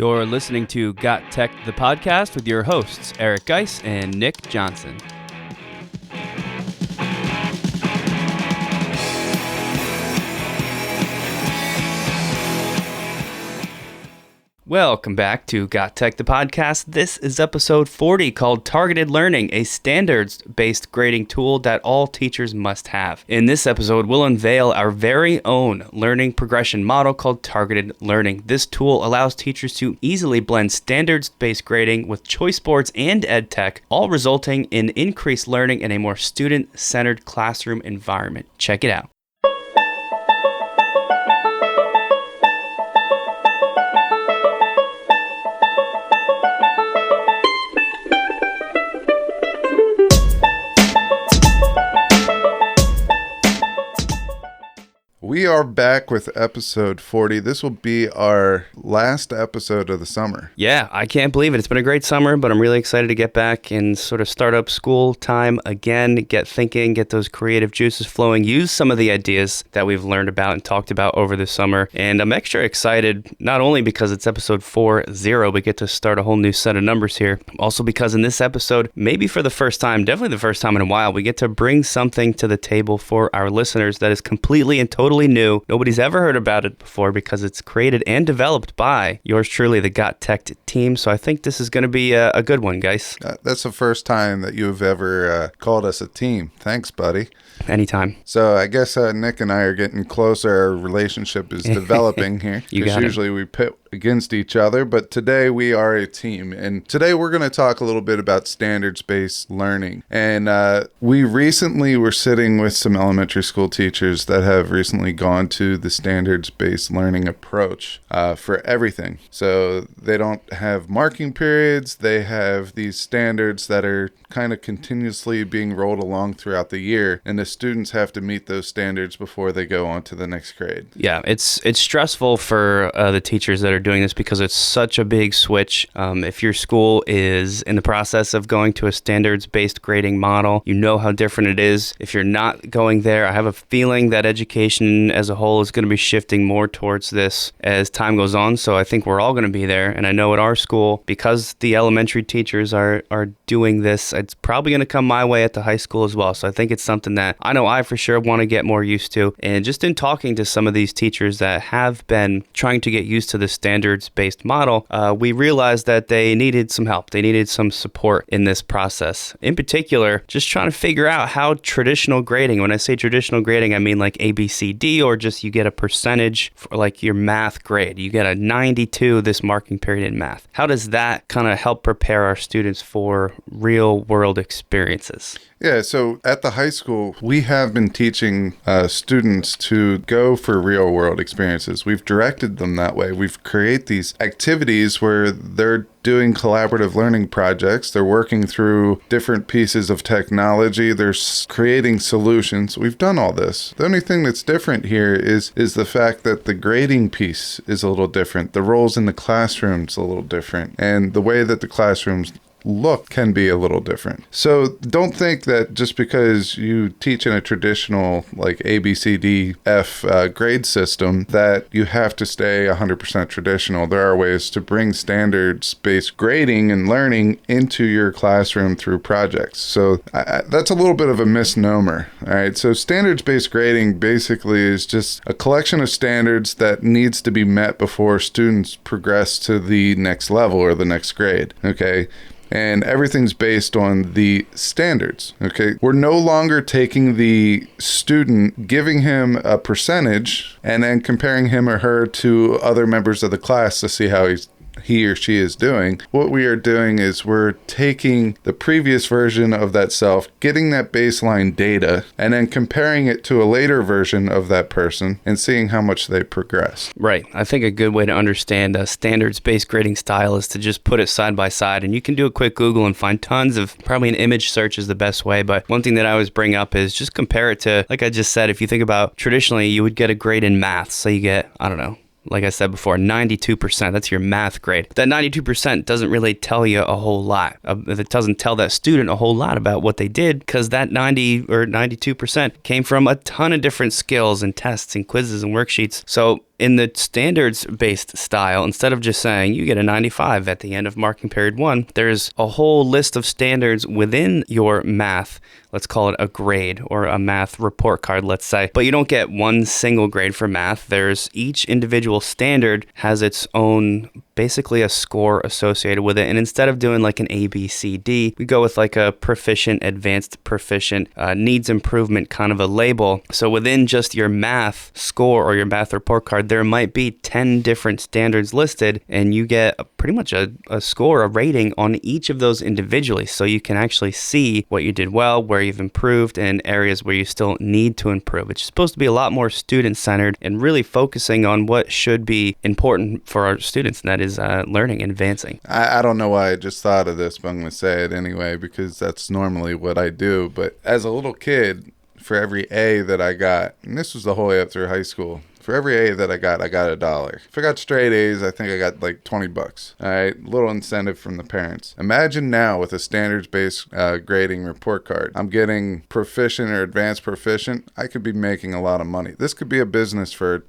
You're listening to GotTechED the Podcast with your hosts, Eric Geis and Nick Johnson. Welcome back to GotTechED the Podcast. This is episode 40 called Targeted Learning, a standards-based grading tool that all teachers must have. In this episode, we'll unveil our very own learning progression model called Targeted Learning. This tool allows teachers to easily blend standards-based grading with choice boards and EdTech, all resulting in increased learning in a more student-centered classroom environment. Check it out. We are back with episode 40. This will be our last episode of the summer. Yeah, I can't believe it. It's been a great summer, but I'm really excited to get back and sort of start up school time again, get thinking, get those creative juices flowing, use some of the ideas that we've learned about and talked about over the summer. And I'm extra excited, not only because it's episode 40, we get to start a whole new set of numbers here, also because in this episode, maybe for the first time, definitely the first time in a while, we get to bring something to the table for our listeners that is completely and totally new. Nobody's ever heard about it before because it's created and developed by yours truly, the GotTechED team. So I think this is going to be a good one, guys. That's the first time that you've ever called us a team. Thanks, buddy. Anytime. So I guess Nick and I are getting closer. Our relationship is developing here. Because usually we pit against each other, but today we are a team. And today we're going to talk a little bit about standards-based learning. And we recently were sitting with some elementary school teachers that have recently gone to the standards-based learning approach for everything. So they don't have marking periods. They have these standards that are kind of continuously being rolled along throughout the year, and the students have to meet those standards before they go on to the next grade. Yeah, it's stressful for the teachers that are doing this because it's such a big switch. If your school is in the process of going to a standards-based grading model, you know how different it is. If you're not going there, I have a feeling that education as a whole is going to be shifting more towards this as time goes on. So I think we're all going to be there. And I know at our school, because the elementary teachers are doing this, it's probably going to come my way at the high school as well. So I think it's something that I know I for sure want to get more used to. And just in talking to some of these teachers that have been trying to get used to the standards-based model, we realized that they needed some help. They needed some support in this process. In particular, just trying to figure out how traditional grading, when I say traditional grading, I mean like A, B, C, D, or just you get a percentage for like your math grade. You get a 92 this marking period in math. How does that kind of help prepare our students for real world experiences? Yeah, so at the high school, we have been teaching students to go for real world experiences. We've directed them that way. We've created these activities where they're doing collaborative learning projects. They're working through different pieces of technology. They're creating solutions. We've done all this. The only thing that's different here is the fact that the grading piece is a little different. The roles in the classroom's a little different. And the way that the classrooms look can be a little different. So don't think that just because you teach in a traditional like A, B, C, D, F grade system that you have to stay 100% traditional. There are ways to bring standards-based grading and learning into your classroom through projects. So that's a little bit of a misnomer. All right. So standards-based grading basically is just a collection of standards that needs to be met before students progress to the next level or the next grade. Okay. And everything's based on the standards, okay? We're no longer taking the student, giving him a percentage, and then comparing him or her to other members of the class to see how he or she is doing. What we are doing is we're taking the previous version of that self, getting that baseline data, and then comparing it to a later version of that person and seeing how much they progress. Right. I think a good way to understand a standards-based grading style is to just put it side by side. And you can do a quick Google and find tons of, probably an image search is the best way. But one thing that I always bring up is just compare it to, like I just said, if you think about traditionally, you would get a grade in math. So you get, I don't know, like I said before, 92%, that's your math grade. That 92% doesn't really tell you a whole lot. It doesn't tell that student a whole lot about what they did, because that 90 or 92% came from a ton of different skills and tests and quizzes and worksheets. So in the standards-based style, instead of just saying you get a 95 at the end of marking period 1, there's a whole list of standards within your math. Let's call it a grade or a math report card, let's say. But you don't get one single grade for math. There's each individual standard has its own, basically a score associated with it. And instead of doing like an A, B, C, D, we go with like a proficient, advanced, proficient, needs improvement kind of a label. So within just your math score or your math report card, there might be 10 different standards listed, and you get pretty much a score, a rating on each of those individually. So you can actually see what you did well, where you've improved, and areas where you still need to improve. It's supposed to be a lot more student-centered and really focusing on what should be important for our students, and that is learning and advancing. I don't know why I just thought of this, but I'm going to say it anyway because that's normally what I do. But as a little kid, for every A that I got, and this was the whole way up through high school, for every A that I got $1. If I got straight A's, I think I got like $20. All right, little incentive from the parents. Imagine now with a standards-based grading report card, I'm getting proficient or advanced proficient. I could be making a lot of money. This could be a business for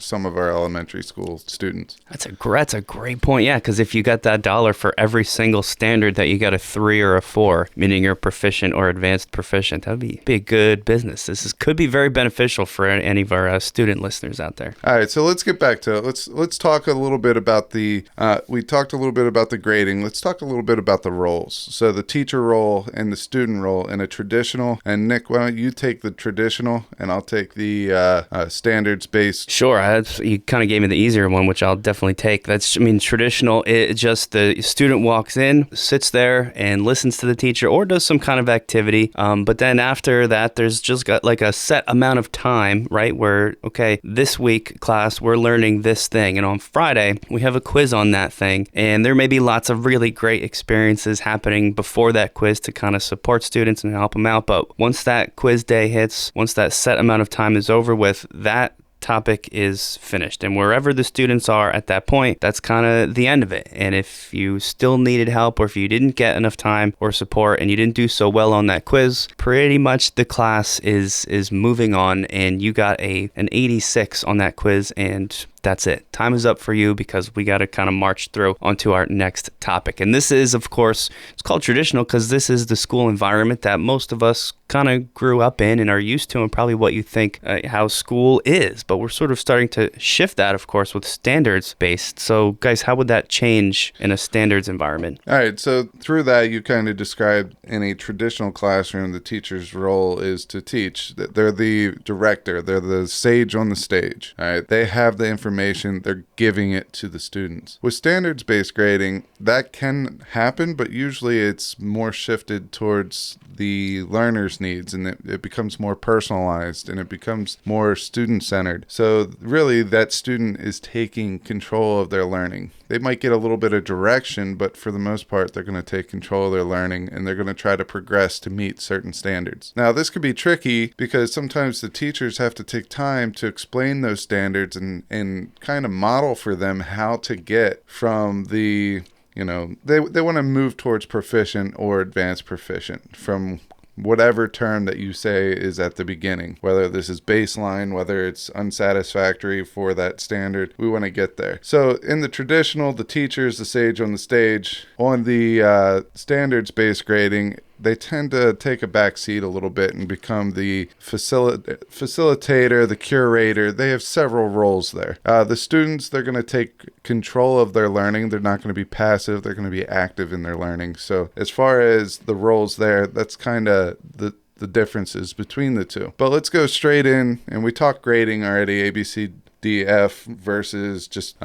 some of our elementary school students. That's a great point. Yeah, because if you got that $1 for every single standard that you got a 3 or a 4, meaning you're proficient or advanced proficient, that would be a good business. Could be very beneficial for any of our student listeners out there. All right, so let's get back to it. Let's talk a little bit about we talked a little bit about the grading. Let's talk a little bit about the roles. So the teacher role and the student role in a traditional. And Nick, why don't you take the traditional and I'll take the standards-based. Sure, you kind of gave me the easier one, which I'll definitely take. Traditional, it's just the student walks in, sits there and listens to the teacher or does some kind of activity. But then after that, there's just got like a set amount of time, right, where, okay, this week, class, we're learning this thing. And on Friday, we have a quiz on that thing. And there may be lots of really great experiences happening before that quiz to kind of support students and help them out. But once that quiz day hits, once that set amount of time is over with, that topic is finished, and wherever the students are at that point, that's kind of the end of it. And if you still needed help, or if you didn't get enough time or support and you didn't do so well on that quiz, pretty much the class is moving on, and you got an 86 on that quiz, and that's it. Time is up for you because we got to kind of march through onto our next topic. And this is, of course, it's called traditional because this is the school environment that most of us kind of grew up in and are used to, and probably what you think how school is. But we're sort of starting to shift that, of course, with standards-based. So, guys, how would that change in a standards environment? All right. So through that, you kind of described in a traditional classroom, the teacher's role is to teach. They're the director. They're the sage on the stage. All right. They have the information. They're giving it to the students. With standards-based grading, that can happen, but usually it's more shifted towards the learner's needs, and it becomes more personalized, and it becomes more student-centered. So really, that student is taking control of their learning. They might get a little bit of direction, but for the most part, they're going to take control of their learning, and they're going to try to progress to meet certain standards. Now, this could be tricky because sometimes the teachers have to take time to explain those standards and kind of model for them how to get from the, they want to move towards proficient or advanced proficient from whatever term that you say is at the beginning, whether this is baseline, whether it's unsatisfactory for that standard, we want to get there. So in the traditional, the teacher is the sage on the stage. On the standards-based grading, they tend to take a back seat a little bit and become the facilitator, the curator. They have several roles there. The students, they're going to take control of their learning. They're not going to be passive. They're going to be active in their learning. So as far as the roles there, that's kind of the differences between the two. But let's go straight in, and we talked grading already, A, B, C, D, F versus just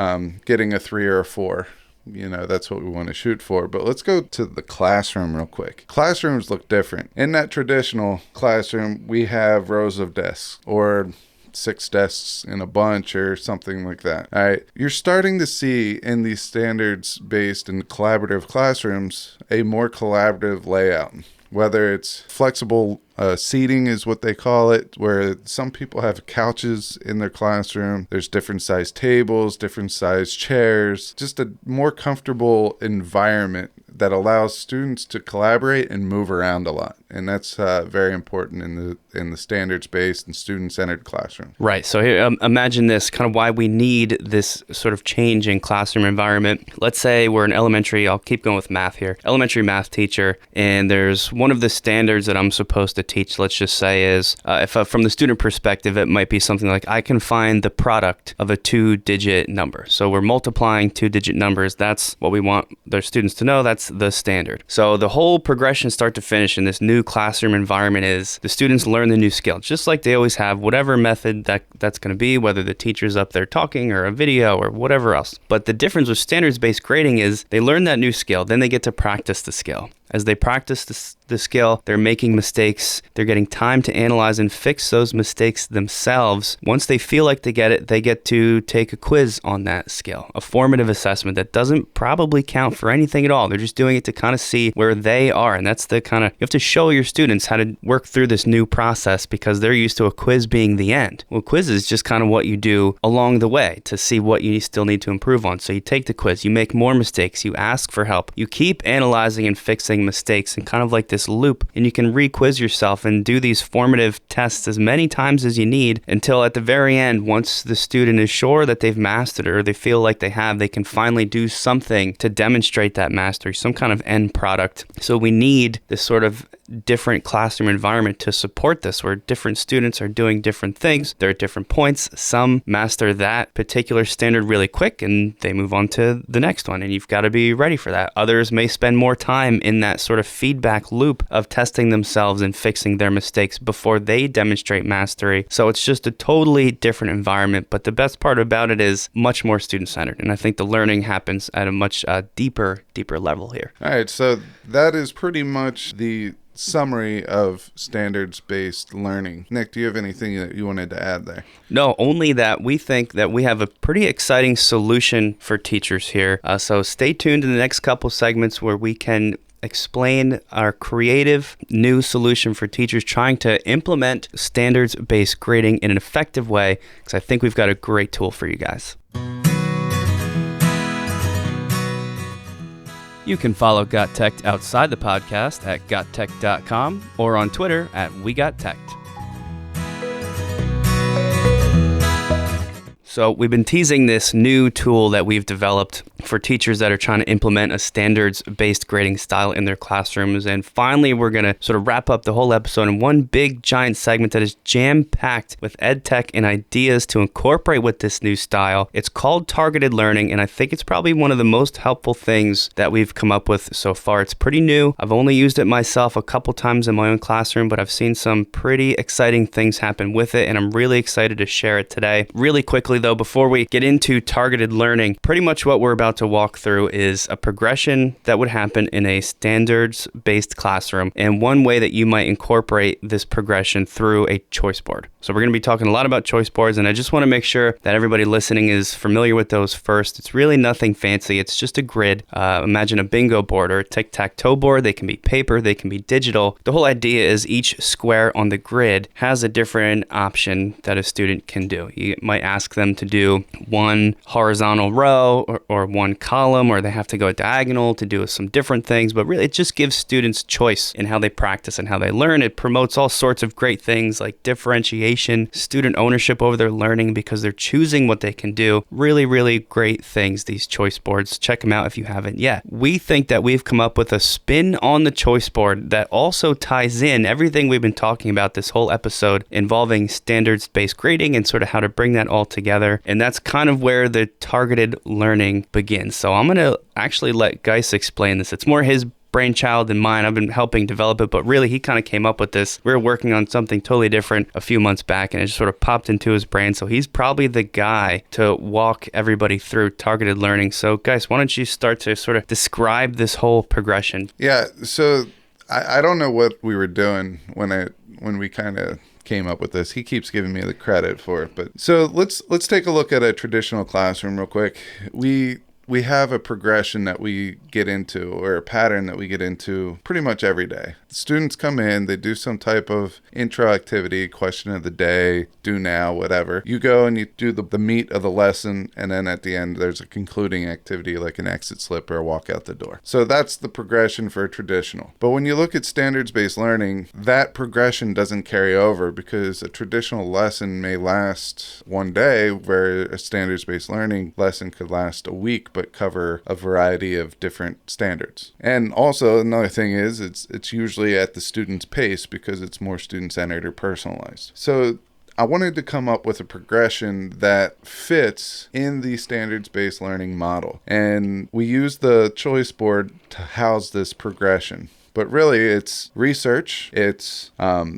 getting a 3 or a 4. That's what we want to shoot for. But let's go to the classroom real quick. Classrooms look different. In that traditional classroom, we have rows of desks or 6 desks in a bunch or something like that. All right. You're starting to see in these standards-based and collaborative classrooms a more collaborative layout. Whether it's flexible seating is what they call it, where some people have couches in their classroom. There's different size tables, different size chairs, just a more comfortable environment that allows students to collaborate and move around a lot. And that's very important in the standards-based and student-centered classroom. Right. So here, imagine this, kind of why we need this sort of change in classroom environment. Let's say we're an elementary, I'll keep going with math here, elementary math teacher, and there's one of the standards that I'm supposed to teach, let's just say is, if from the student perspective, it might be something like, I can find the product of a 2-digit number. So we're multiplying 2-digit numbers. That's what we want their students to know. That's the standard. So the whole progression start to finish in this new classroom environment is the students learn the new skill, just like they always have, whatever method that's going to be, whether the teacher's up there talking or a video or whatever else. But the difference with standards-based grading is they learn that new skill, then they get to practice the skill. As they practice the skill, they're making mistakes. They're getting time to analyze and fix those mistakes themselves. Once they feel like they get it, they get to take a quiz on that skill, a formative assessment that doesn't probably count for anything at all. They're just doing it to kind of see where they are. And that's the kind of, you have to show your students how to work through this new process because they're used to a quiz being the end. Well, quiz is just kind of what you do along the way to see what you still need to improve on. So you take the quiz, you make more mistakes, you ask for help, you keep analyzing and fixing mistakes and kind of like this loop, and you can re-quiz yourself and do these formative tests as many times as you need until at the very end, once the student is sure that they've mastered it or they feel like they have, they can finally do something to demonstrate that mastery, some kind of end product. So we need this sort of different classroom environment to support this, where different students are doing different things. They're at different points. Some master that particular standard really quick and they move on to the next one, and you've got to be ready for that. Others may spend more time in that sort of feedback loop of testing themselves and fixing their mistakes before they demonstrate mastery. So it's just a totally different environment, but the best part about it is much more student-centered, and I think the learning happens at a much deeper level here. All right, so that is pretty much the summary of standards-based learning. Nick, do you have anything that you wanted to add there? No, only that we think that we have a pretty exciting solution for teachers here. So stay tuned in the next couple segments where we can explain our creative new solution for teachers trying to implement standards-based grading in an effective way, because I think we've got a great tool for you guys. You can follow GotTechED outside the podcast at gottech.com or on Twitter at WeGotTechED. So we've been teasing this new tool that we've developed for teachers that are trying to implement a standards-based grading style in their classrooms. And finally, we're going to sort of wrap up the whole episode in one big giant segment that is jam-packed with EdTech and ideas to incorporate with this new style. It's called Targeted Learning, and I think it's probably one of the most helpful things that we've come up with so far. It's pretty new. I've only used it myself a couple times in my own classroom, but I've seen some pretty exciting things happen with it, and I'm really excited to share it today. Really quickly, though, before we get into targeted learning, pretty much what we're about to walk through is a progression that would happen in a standards-based classroom, and one way that you might incorporate this progression through a choice board. So we're going to be talking a lot about choice boards, and I just want to make sure that everybody listening is familiar with those first. It's really nothing fancy. It's just a grid. Imagine a bingo board or a tic-tac-toe board. They can be paper, they can be digital. The whole idea is each square on the grid has a different option that a student can do. You might ask them to do one horizontal row or one column, or they have to go diagonal to do some different things, but really it just gives students choice in how they practice and how they learn. It promotes all sorts of great things like differentiation, student ownership over their learning because they're choosing what they can do. Really, really great things, these choice boards. Check them out if you haven't yet. We think that we've come up with a spin on the choice board that also ties in everything we've been talking about this whole episode involving standards-based grading and sort of how to bring that all together. And that's kind of where the targeted learning begins. So I'm going to actually let Geis explain this. It's more his brainchild than mine. I've been helping develop it, but really he kind of came up with this. We were working on something totally different a few months back, and it just sort of popped into his brain. So he's probably the guy to walk everybody through targeted learning. So guys, why don't you start to sort of describe this whole progression? Yeah, so I don't know what we were doing when we kind of came up with this. He keeps giving me the credit for it. But so let's take a look at a traditional classroom real quick. We we have a progression that we get into, or a pattern that we get into pretty much every day. Students come in, they do some type of intro activity, question of the day, do now, whatever. You go and you do the meat of the lesson, and then at the end there's a concluding activity like an exit slip or a walk out the door. So that's the progression for a traditional. But when you look at standards-based learning, that progression doesn't carry over, because a traditional lesson may last one day, where a standards-based learning lesson could last a week but cover a variety of different standards. And also another thing is it's usually at the student's pace, because it's more student-centered or personalized. So I wanted to come up with a progression that fits in the standards-based learning model. And we use the choice board to house this progression. But really, it's research, it's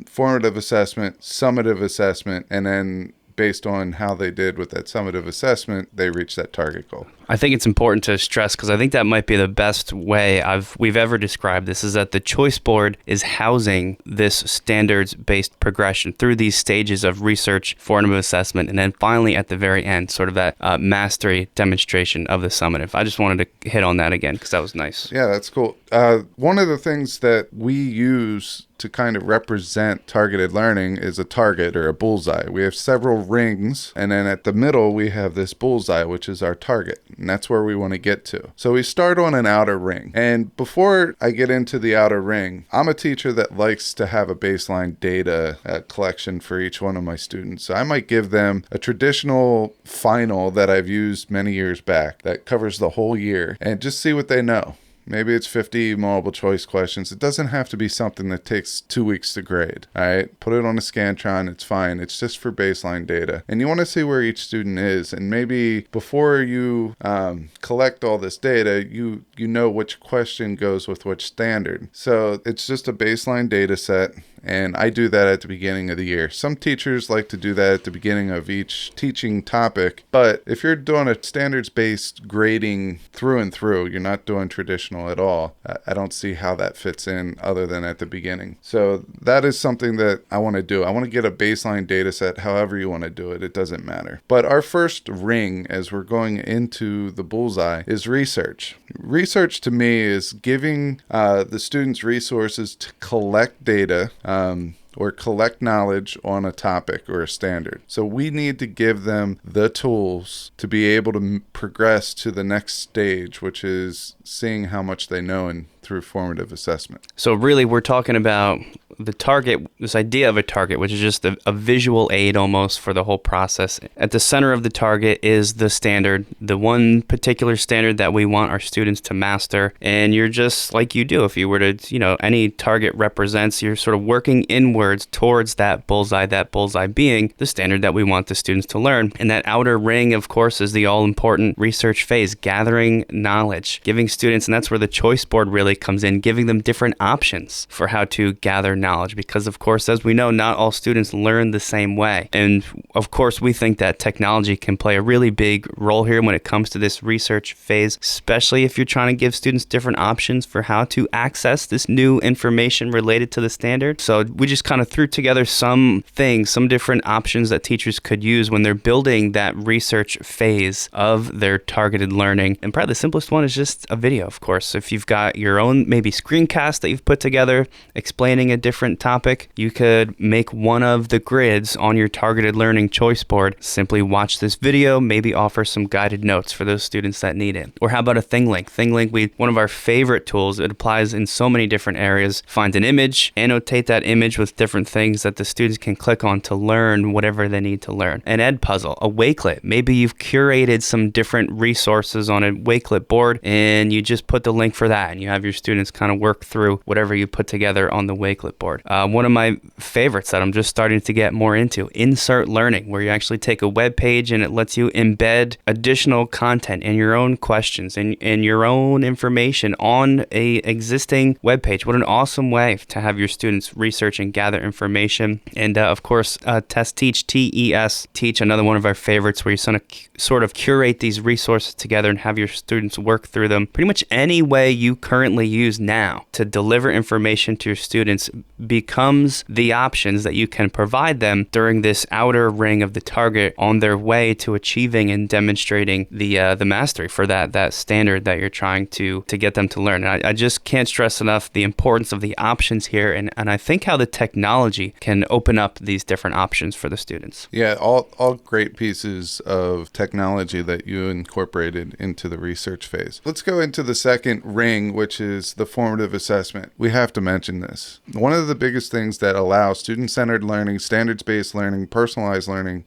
formative assessment, summative assessment, and then based on how they did with that summative assessment, they reach that target goal. I think it's important to stress, because I think that might be the best way we've ever described this, is that the choice board is housing this standards-based progression through these stages of research, formative assessment, and then finally at the very end, sort of that mastery demonstration of the summative. I just wanted to hit on that again because that was nice. Yeah, that's cool. One of the things that we use to kind of represent targeted learning is a target or a bullseye. We have several rings, and then at the middle we have this bullseye, which is our target. And that's where we want to get to. So we start on an outer ring. And before I get into the outer ring, I'm a teacher that likes to have a baseline data collection for each one of my students. So I might give them a traditional final that I've used many years back that covers the whole year, and just see what they know. Maybe it's 50 multiple choice questions. It doesn't have to be something that takes 2 weeks to grade. All right, put it on a Scantron. It's fine. It's just for baseline data. And you want to see where each student is. And maybe before you collect all this data, you know which question goes with which standard. So it's just a baseline data set. And I do that at the beginning of the year. Some teachers like to do that at the beginning of each teaching topic. But if you're doing a standards-based grading through and through, you're not doing traditional at all. I don't see how that fits in other than at the beginning. So that is something that I want to do. I want to get a baseline data set, however you want to do it. It doesn't matter. But our first ring, as we're going into the bullseye, is research. Research to me is giving the students resources to collect data, or collect knowledge on a topic or a standard. So we need to give them the tools to be able to progress to the next stage, which is seeing how much they know through formative assessment. So really, we're talking about the target, this idea of a target, which is just a visual aid almost for the whole process. At the center of the target is the standard, the one particular standard that we want our students to master. And you're just like you do if you were to, any target represents, you're sort of working inwards towards that bullseye being the standard that we want the students to learn. And that outer ring, of course, is the all-important research phase, gathering knowledge, giving students, and that's where the choice board really comes in, giving them different options for how to gather knowledge, because of course, as we know, not all students learn the same way. And of course, we think that technology can play a really big role here when it comes to this research phase, especially if you're trying to give students different options for how to access this new information related to the standard. So we just kind of threw together some different options that teachers could use when they're building that research phase of their targeted learning. And probably the simplest one is just a video, of course. If you've got your own maybe screencast that you've put together explaining a different topic, you could make one of the grids on your targeted learning choice board. Simply watch this video, maybe offer some guided notes for those students that need it. Or how about a thing link? Thing link, one of our favorite tools. It applies in so many different areas. Find an image, annotate that image with different things that the students can click on to learn whatever they need to learn. An ed puzzle, a Wakelet. Maybe you've curated some different resources on a Wakelet board and you just put the link for that and you have your students kind of work through whatever you put together on the Wakelet board. One of my favorites that I'm just starting to get more into, insert learning, where you actually take a web page and it lets you embed additional content and your own questions and your own information on a existing web page. What an awesome way to have your students research and gather information. And of course, TESTeach, TESTeach, another one of our favorites, where you sort of curate these resources together and have your students work through them pretty much any way you currently use now to deliver information to your students becomes the options that you can provide them during this outer ring of the target on their way to achieving and demonstrating the mastery for that standard that you're trying to get them to learn. And I just can't stress enough the importance of the options here, and I think how the technology can open up these different options for the students. Yeah, all great pieces of technology that you incorporated into the research phase. Let's go into the second ring, which is the formative assessment. We have to mention this. One of the biggest things that allow student-centered learning, standards-based learning, personalized learning,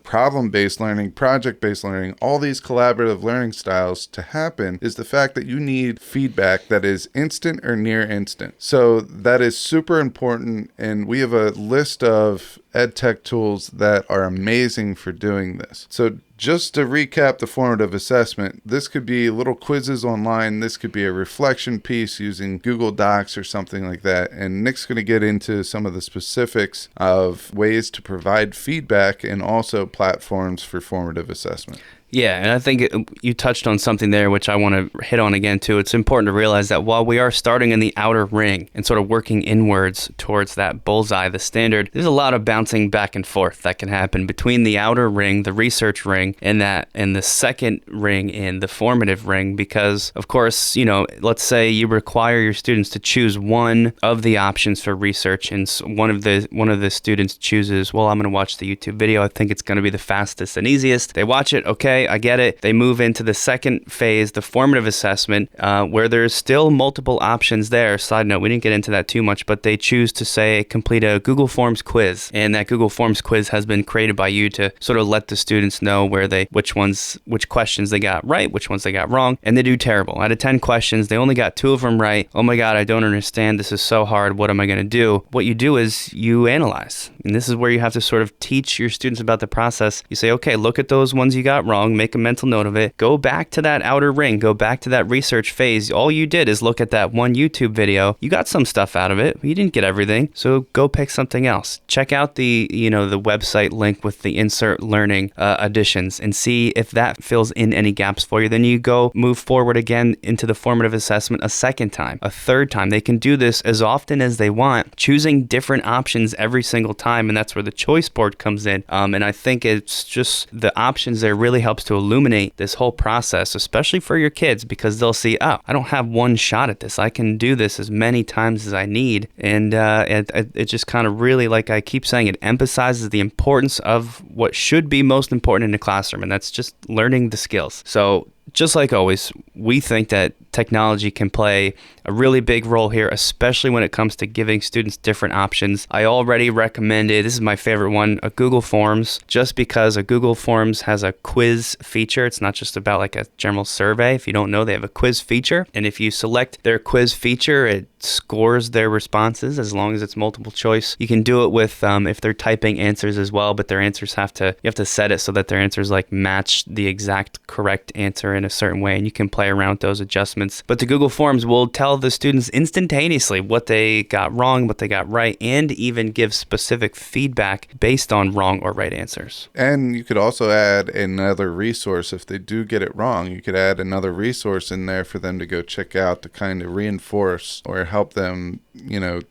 problem-based learning, project-based learning, all these collaborative learning styles to happen is the fact that you need feedback that is instant or near instant. So that is super important, and we have a list of EdTech tools that are amazing for doing this. So just to recap the formative assessment, this could be little quizzes online. This could be a reflection piece using Google Docs or something like that. And Nick's going to get into some of the specifics of ways to provide feedback and also platforms for formative assessment. Yeah, and I think you touched on something there which I want to hit on again too. It's important to realize that while we are starting in the outer ring and sort of working inwards towards that bullseye, the standard, there's a lot of bouncing back and forth that can happen between the outer ring, the research ring, and the second ring in the formative ring, because of course, let's say you require your students to choose one of the options for research, and one of the students chooses, well, I'm going to watch the YouTube video. I think it's going to be the fastest and easiest. They watch it, okay, I get it. They move into the second phase, the formative assessment, where there's still multiple options there. Side note, we didn't get into that too much, but they choose to say complete a Google Forms quiz. And that Google Forms quiz has been created by you to sort of let the students know which questions they got right, which ones they got wrong. And they do terrible. Out of 10 questions, they only got 2 of them right. Oh my God, I don't understand. This is so hard. What am I going to do? What you do is you analyze. And this is where you have to sort of teach your students about the process. You say, okay, look at those ones you got wrong. Make a mental note of it. Go back to that outer ring. Go back to that research phase. All you did is look at that one YouTube video. You got some stuff out of it. You didn't get everything. So go pick something else. Check out the website link with the insert learning additions and see if that fills in any gaps for you. Then you go move forward again into the formative assessment a second time, a third time. They can do this as often as they want, choosing different options every single time. And that's where the choice board comes in. And I think it's just the options there really helps to illuminate this whole process, especially for your kids, because they'll see, oh, I don't have one shot at this. I can do this as many times as I need. And it just kind of really, like I keep saying, it emphasizes the importance of what should be most important in the classroom, and that's just learning the skills. So just like always, we think that technology can play a really big role here, especially when it comes to giving students different options. I already recommended, this is my favorite one, a Google Forms, just because a Google Forms has a quiz feature. It's not just about like a general survey. If you don't know, they have a quiz feature. And if you select their quiz feature, it scores their responses as long as it's multiple choice. You can do it with if they're typing answers as well, but their answers you have to set it so that their answers like match the exact correct answer in a certain way, and you can play around with those adjustments. But the Google Forms will tell the students instantaneously what they got wrong, what they got right, and even give specific feedback based on wrong or right answers. And you could also add another resource if they do get it wrong. You could add another resource in there for them to go check out to kind of reinforce or help them,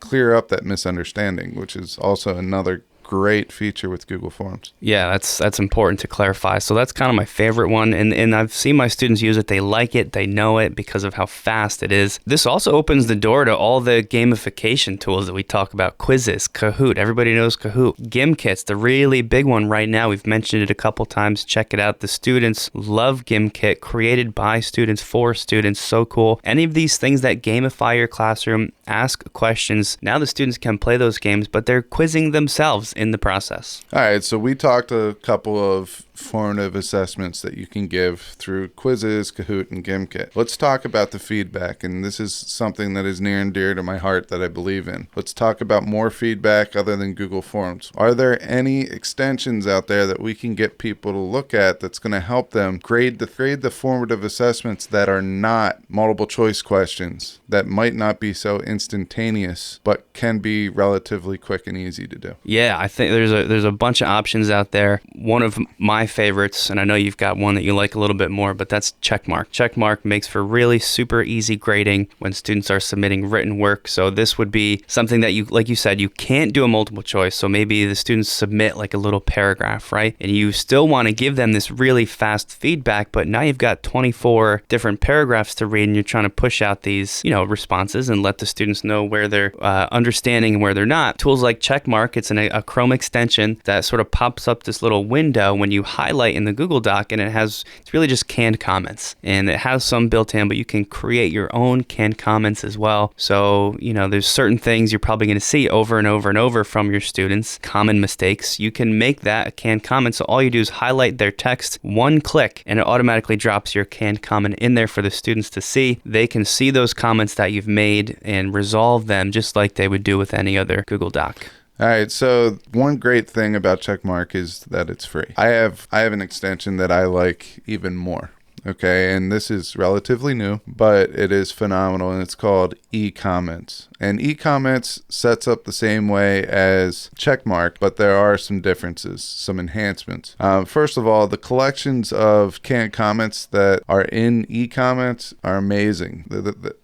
clear up that misunderstanding, which is also another great feature with Google Forms. Yeah, that's important to clarify. So that's kind of my favorite one, and I've seen my students use it. They like it, they know it because of how fast it is. This also opens the door to all the gamification tools that we talk about. Quizzes, Kahoot, everybody knows Kahoot. GimKit's the really big one right now. We've mentioned it a couple times. Check it out. The students love GimKit, created by students for students. So cool. Any of these things that gamify your classroom, ask questions. Now the students can play those games, but they're quizzing themselves in the process. All right, so we talked a couple of formative assessments that you can give through quizzes, Kahoot, and GimKit. Let's talk about the feedback, and this is something that is near and dear to my heart that I believe in. Let's talk about more feedback other than Google Forms. Are there any extensions out there that we can get people to look at that's going to help them grade the formative assessments that are not multiple choice questions, that might not be so instantaneous, but can be relatively quick and easy to do? Yeah, I think there's a bunch of options out there. One of my favorites, and I know you've got one that you like a little bit more, but that's Checkmark. Checkmark makes for really super easy grading when students are submitting written work. So this would be something that you, like you said, you can't do a multiple choice. So maybe the students submit like a little paragraph, right? And you still want to give them this really fast feedback, but now you've got 24 different paragraphs to read and you're trying to push out these, responses and let the students know where they're understanding and where they're not. Tools like Checkmark, it's a Chrome extension that sort of pops up this little window when you highlight in the Google Doc, and it's really just canned comments. And it has some built in, but you can create your own canned comments as well. So, there's certain things you're probably going to see over and over and over from your students, common mistakes. You can make that a canned comment. So all you do is highlight their text, one click, and it automatically drops your canned comment in there for the students to see. They can see those comments that you've made and resolve them just like they would do with any other Google Doc. All right, so one great thing about Checkmark is that it's free. I have an extension that I like even more. Okay, and this is relatively new, but it is phenomenal, and it's called eComments. And eComments sets up the same way as Checkmark, but there are some differences, some enhancements. First of all, the collections of canned comments that are in eComments are amazing.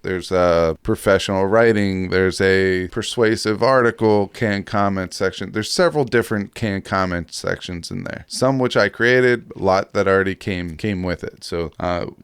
There's professional writing, there's a persuasive article canned comment section. There's several different canned comment sections in there. Some which I created, a lot that already came with it. So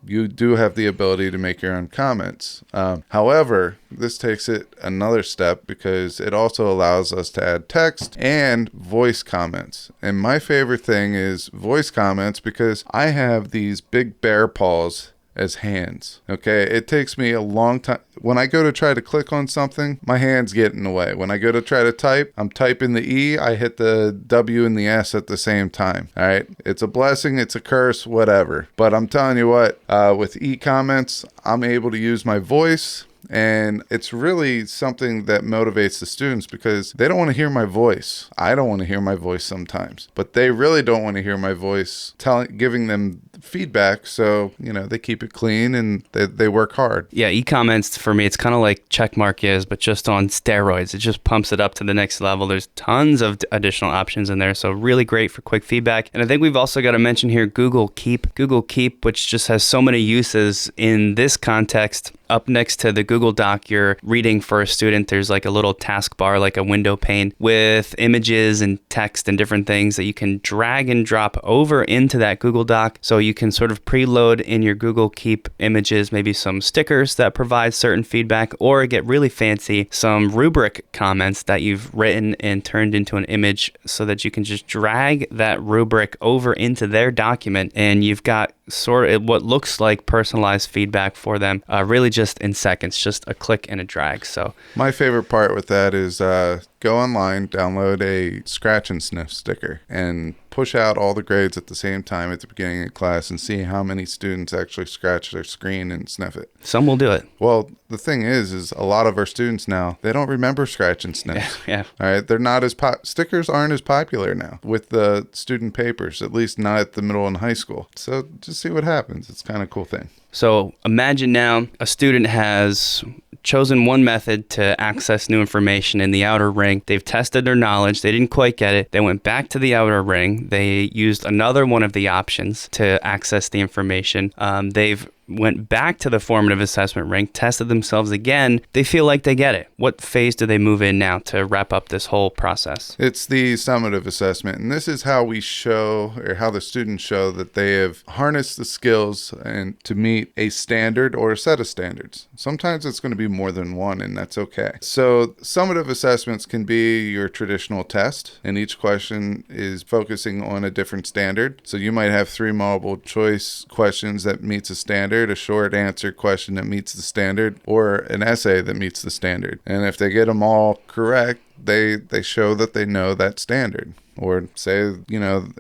you do have the ability to make your own comments. However, this takes it another step because it also allows us to add text and voice comments. And my favorite thing is voice comments because I have these big bear paws as hands. Okay, it takes me a long time. When I go to try to click on something, my hands get in the way. When I go to try to type, I'm typing the E, I hit the W and the S at the same time. All right, it's a blessing, it's a curse, whatever. But I'm telling you what, with eComments, I'm able to use my voice. And it's really something that motivates the students because they don't want to hear my voice. I don't want to hear my voice sometimes, but they really don't want to hear my voice giving them feedback. So, they keep it clean and they work hard. Yeah, eComments for me, it's kind of like Checkmark is, but just on steroids. It just pumps it up to the next level. There's tons of additional options in there. So really great for quick feedback. And I think we've also got to mention here Google Keep. Google Keep, which just has so many uses in this context. Up next to the Google Doc you're reading for a student, there's like a little taskbar, like a window pane with images and text and different things that you can drag and drop over into that Google Doc. So you can sort of preload in your Google Keep images, maybe some stickers that provide certain feedback, or get really fancy, some rubric comments that you've written and turned into an image so that you can just drag that rubric over into their document and you've got sort of what looks like personalized feedback for them, really just in seconds, just a click and a drag. So my favorite part with that is go online, download a scratch and sniff sticker, and push out all the grades at the same time at the beginning of class and see how many students actually scratch their screen and sniff it. Some will do it. Well, the thing is a lot of our students now, they don't remember scratch and sniffs. Yeah. All right. They're not as stickers aren't as popular now with the student papers, at least not at the middle and high school. So just see what happens. It's kind of a cool thing. So imagine now a student has chosen one method to access new information in the outer ring. They've tested their knowledge. They didn't quite get it. They went back to the outer ring. They used another one of the options to access the information. They've went back to the formative assessment ring, tested themselves again. They feel like they get it. What phase do they move in now to wrap up this whole process? It's the summative assessment, and this is how we show, or how the students show that they have harnessed the skills and to meet a standard or a set of standards. Sometimes it's going to be more than one, and that's okay. So summative assessments can be your traditional test, and each question is focusing on a different standard. So you might have 3 multiple choice questions that meets a standard, a short answer question that meets the standard, or an essay that meets the standard. And if they get them all correct, they show that they know that standard. Or say,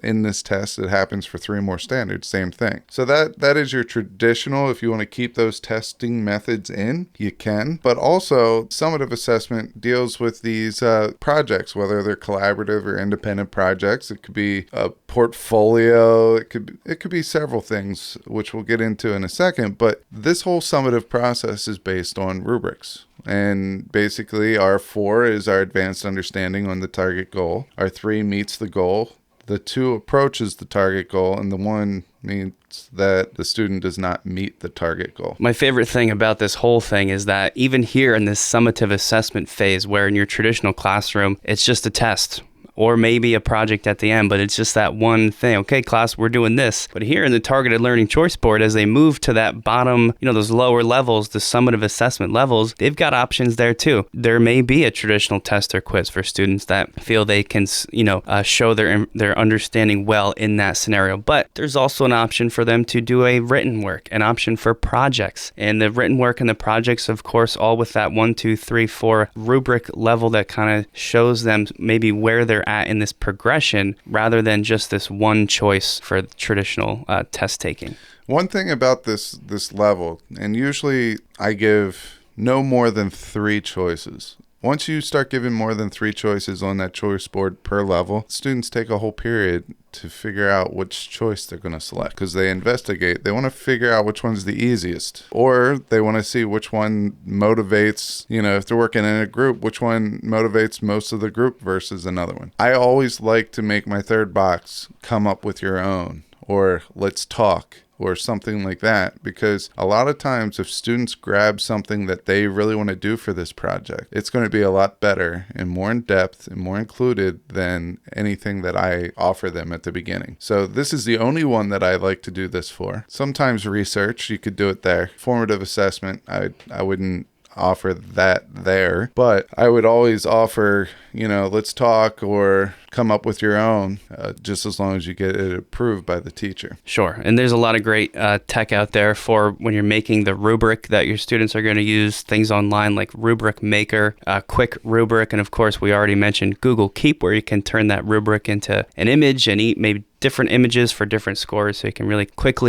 in this test, it happens for 3 more standards, same thing. So that is your traditional. If you want to keep those testing methods in, you can. But also, summative assessment deals with these projects, whether they're collaborative or independent projects. It could be a portfolio. It could be several things, which we'll get into in a second. But this whole summative process is based on rubrics. And basically, R4 is our advanced understanding on the target goal. R3 meets the goal. The 2 approaches the target goal, and the 1 means that the student does not meet the target goal. My favorite thing about this whole thing is that even here in this summative assessment phase, where in your traditional classroom, it's just a test, or maybe a project at the end, but it's just that one thing. Okay, class, we're doing this. But here in the targeted learning choice board, as they move to that bottom, those lower levels, the summative assessment levels, they've got options there too. There may be a traditional test or quiz for students that feel they can, show their understanding well in that scenario. But there's also an option for them to do a written work, an option for projects. And the written work and the projects, of course, all with that 1, 2, 3, 4 rubric level that kind of shows them maybe where they're at in this progression, rather than just this one choice for traditional test taking. One thing about this level, and usually I give no more than 3 choices. Once you start giving more than 3 choices on that choice board per level, students take a whole period to figure out which choice they're going to select, because they investigate. They want to figure out which one's the easiest, or they want to see which one motivates, if they're working in a group, which one motivates most of the group versus another one. I always like to make my third box come up with your own, or let's talk, or something like that, because a lot of times if students grab something that they really want to do for this project, it's going to be a lot better and more in depth and more included than anything that I offer them at the beginning. So this is the only one that I like to do this for. Sometimes research, you could do it there. Formative assessment, I wouldn't offer that there, but I would always offer, let's talk or come up with your own, just as long as you get it approved by the teacher. Sure. And there's a lot of great tech out there for when you're making the rubric that your students are going to use, things online like Rubric Maker, Quick Rubric, and of course, we already mentioned Google Keep, where you can turn that rubric into an image and maybe different images for different scores, so you can really quick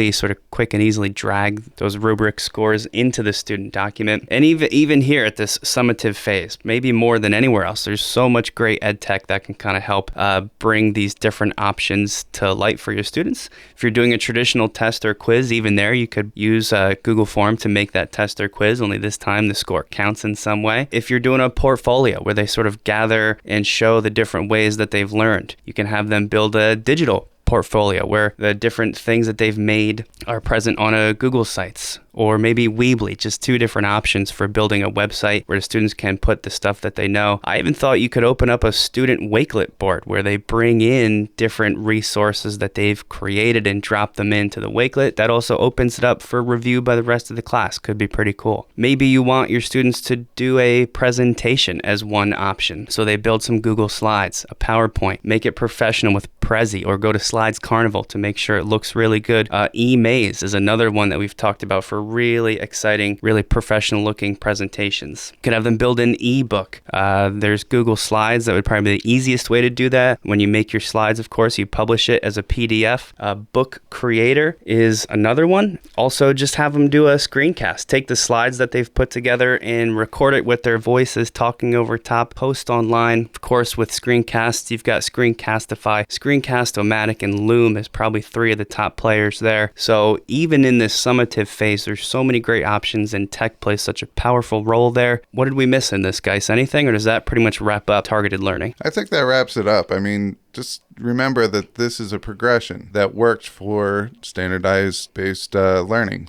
and easily drag those rubric scores into the student document. And even here at this summative phase, maybe more than anywhere else, there's so much great ed tech that can kind of help bring these different options to light for your students. If you're doing a traditional test or quiz, even there you could use Google Form to make that test or quiz, only this time the score counts in some way. If you're doing a portfolio where they sort of gather and show the different ways that they've learned, you can have them build a digital portfolio where the different things that they've made are present on a Google Sites, or maybe Weebly, just 2 different options for building a website where the students can put the stuff that they know. I even thought you could open up a student Wakelet board where they bring in different resources that they've created and drop them into the Wakelet. That also opens it up for review by the rest of the class. Could be pretty cool. Maybe you want your students to do a presentation as one option. So they build some Google Slides, a PowerPoint, make it professional with Prezi, or go to Slides Carnival to make sure it looks really good. eMaze is another one that we've talked about for really exciting, really professional looking presentations. You can have them build an ebook. There's Google Slides. That would probably be the easiest way to do that. When you make your slides, of course, you publish it as a PDF. Book Creator is another one. Also, just have them do a screencast. Take the slides that they've put together and record it with their voices talking over top. Post online. Of course, with screencasts, you've got Screencastify, Screencast-O-Matic, and Loom is probably 3 of the top players there. So even in this summative phase, there's so many great options, and tech plays such a powerful role there. What did we miss in this, guys? Anything, or does that pretty much wrap up targeted learning? I think that wraps it up. I mean, just remember that this is a progression that worked for standards-based learning.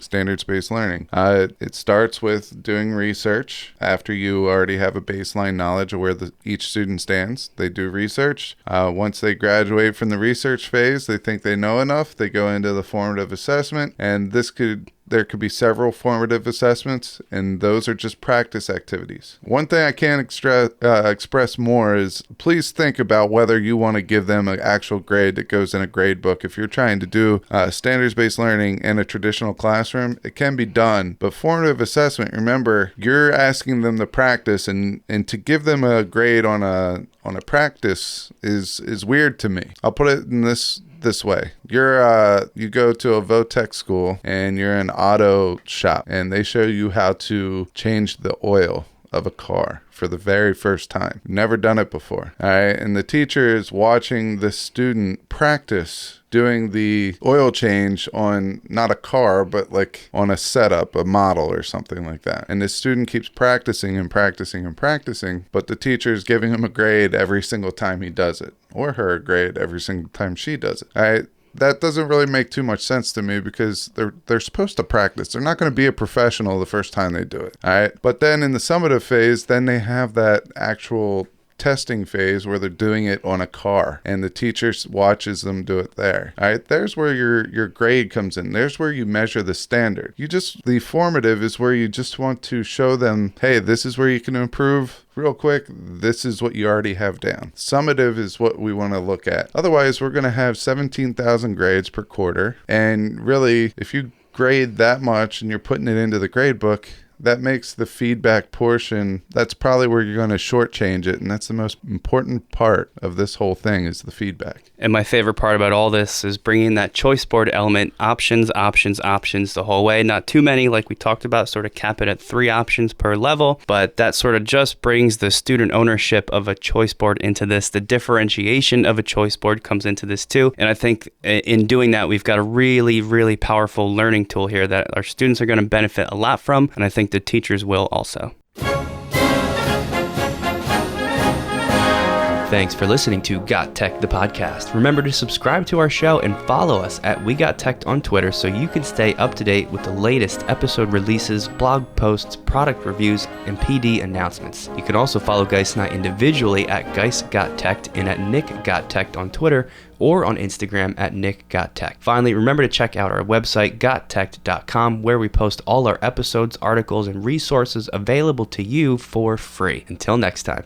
It starts with doing research. After you already have a baseline knowledge of where each student stands, they do research. Once they graduate from the research phase, they think they know enough. They go into the formative assessment, and this could there could be several formative assessments, and those are just practice activities. One thing I can't express more is please think about whether you want to give them an actual grade that goes in a grade book. If you're trying to do standards-based learning in a traditional classroom, it can be done. But formative assessment, remember, you're asking them to practice, and to give them a grade on a practice is weird to me. I'll put it in this way. You go to a Votech school and you're in an auto shop and they show you how to change the oil of a car for the very first time. Never done it before. All right. And the teacher is watching the student practice doing the oil change on not a car, but like on a setup, a model or something like that. And the student keeps practicing and practicing and practicing, but the teacher is giving him a grade every single time he does it, or her a grade every single time she does it. All right. That doesn't really make too much sense to me because they're supposed to practice. They're not going to be a professional the first time they do it. All right. But then in the summative phase, then they have that actual testing phase where they're doing it on a car and the teacher watches them do it there. All right. There's where your grade comes in. There's where you measure the standard. The formative is where you just want to show them, hey, this is where you can improve real quick. This is what you already have down. Summative is what we want to look at. Otherwise, we're going to have 17,000 grades per quarter. And really, if you grade that much and you're putting it into the grade book, that makes the feedback portion, that's probably where you're going to shortchange it. And that's the most important part of this whole thing is the feedback. And my favorite part about all this is bringing that choice board element, options the whole way. Not too many, like we talked about, sort of cap it at 3 options per level, but that sort of just brings the student ownership of a choice board into this. The differentiation of a choice board comes into this too. And I think in doing that, we've got a really, really powerful learning tool here that our students are going to benefit a lot from. And I think the teachers will also. Thanks for listening to GotTech the Podcast. Remember to subscribe to our show and follow us at We Got Tech on Twitter so you can stay up to date with the latest episode releases, blog posts, product reviews, and PD announcements. You can also follow Geis and I individually at Geis Got Tech and at Nick Got Tech on Twitter or on Instagram at Nick Got Tech. Finally, remember to check out our website, GotTechED.com, where we post all our episodes, articles, and resources available to you for free. Until next time.